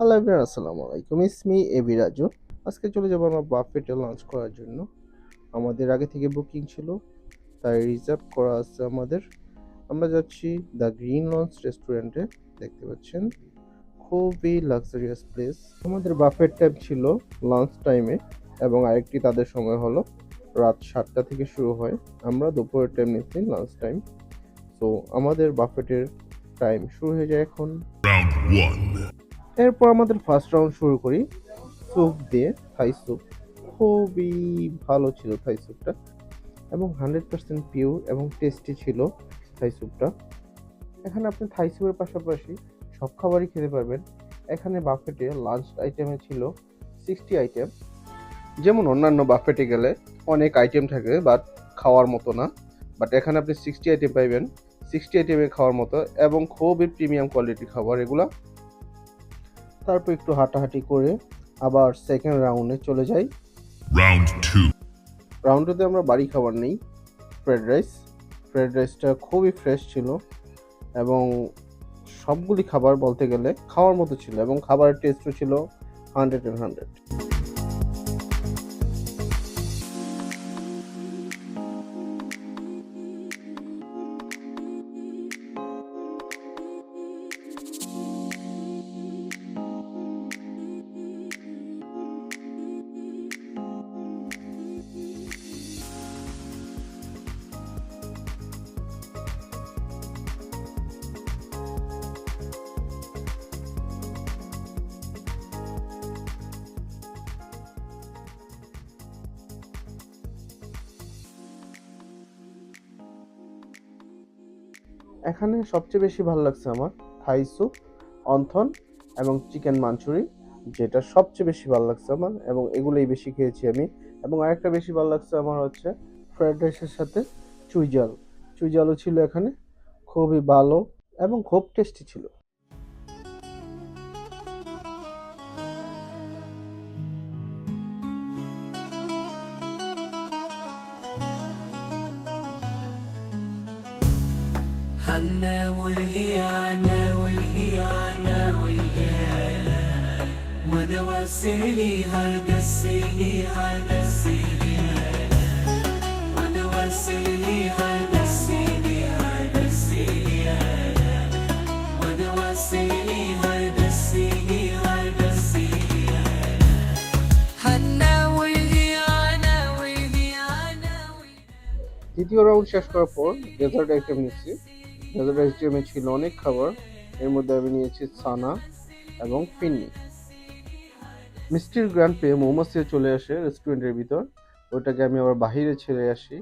Hello everyone, আসসালামু আলাইকুম। It's me AB Raju. আজকে চলে যাবো আমরা বাফেটে লাঞ্চ করার জন্য। আমাদের আগে থেকে বুকিং ছিল, তাই রিজার্ভ করা আছে আমাদের। আমরা যাচ্ছি দ্য গ্রিন লঞ্চ রেস্টুরেন্টে। দেখতে পাচ্ছেন খুবই লাক্সারিয়াস প্লেস। আমাদের বাফেট টাইম ছিল লাঞ্চ টাইমে, এবং আরেকটি তাদের সময় হলো রাত 7টা থেকে শুরু হয়। আমরা দুপুরের টাইম নিচ্ছি লাঞ্চ টাইম। তো আমাদের বাফেটের টাইম শুরু হয়ে যায় এখন। এরপর আমাদের ফার্স্ট রাউন্ড শুরু করি স্যুপ দিয়ে, থাই স্যুপ। খুবই ভালো ছিল থাই স্যুপটা, এবং 100% পিওর এবং টেস্টি ছিল থাই স্যুপটা। এখানে আপনি থাই স্যুপের পাশাপাশি সব খাবারই খেতে পারবেন। এখানে বাফেটে লাঞ্চ আইটেমে ছিল 60 আইটেম। যেমন অন্যান্য বাফেটে গেলে অনেক আইটেম থাকে বাট খাওয়ার মতো না, বাট এখানে আপনি 60 আইটেম পাইবেন। 60 আইটেমে খাওয়ার মতো এবং খুবই প্রিমিয়াম কোয়ালিটির খাবার এগুলা। তারপর একটু হাঁটাহাঁটি করে আবার সেকেন্ড রাউন্ডে চলে যাই। রাউন্ড 2তে আমরা বাড়ি খাবার নেই, ফ্রাইড রাইসটা খুবই ফ্রেশ ছিল, এবং সবগুলি খাবার বলতে গেলে খাওয়ার মতো ছিল, এবং খাবারের টেস্টও ছিল 100/100। এখানে সবচেয়ে বেশি ভালো লাগছে আমার থাই স্যুপ, অন্থন এবং চিকেন মাঞ্চুরি, যেটা সবচেয়ে বেশি ভালো লাগছে আমার, এবং এগুলোই বেশি খেয়েছি আমি। এবং আরেকটা বেশি ভালো লাগছে আমার হচ্ছে ফ্রাইড রাইসের সাথে চুইজালও ছিল এখানে, খুবই ভালো এবং খুব টেস্টি ছিল। حنا والهيانة والهيانة والهيانة ونوسلي هالقسيلي هالقسيلي ونوسلي هالقسيلي هالقسيلي ونوسلي هالقسيلي هالقسيلي حنا والهيانة والهيانة দ্বিতীয় রাউন্ড শেষ করার পর ডেজার্ট আইটেম নিচ্ছি। ডেজার্ট আইটেমে ছিল অনেক খাবার, এর মধ্যে আমি নিয়েছি সানা এবং ফিন্নি। মিষ্টির গ্রান্ড পেয়ে মৌমাছিও চলে আসে রেস্টুরেন্টের ভিতর, ওইটাকে আমি আবার বাহিরে ছেড়ে আসি।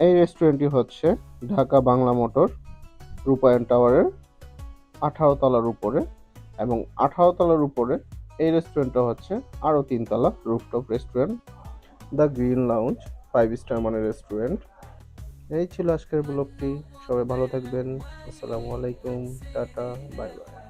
এই রেস্টুরেন্টটি হচ্ছে ঢাকা বাংলা মোটর রূপায়ণ টাওয়ারের 18 তলার উপরে, এবং 18 তলার উপরে এই রেস্টুরেন্টটা হচ্ছে আরও 3 তলা rooftop restaurant, the green lounge, 5 star মানের রেস্টুরেন্ট। এই ছিল আজকের ব্লগটি। সবাই ভালো থাকবেন। আসসালামু আলাইকুম, টাটা, বাই বাই।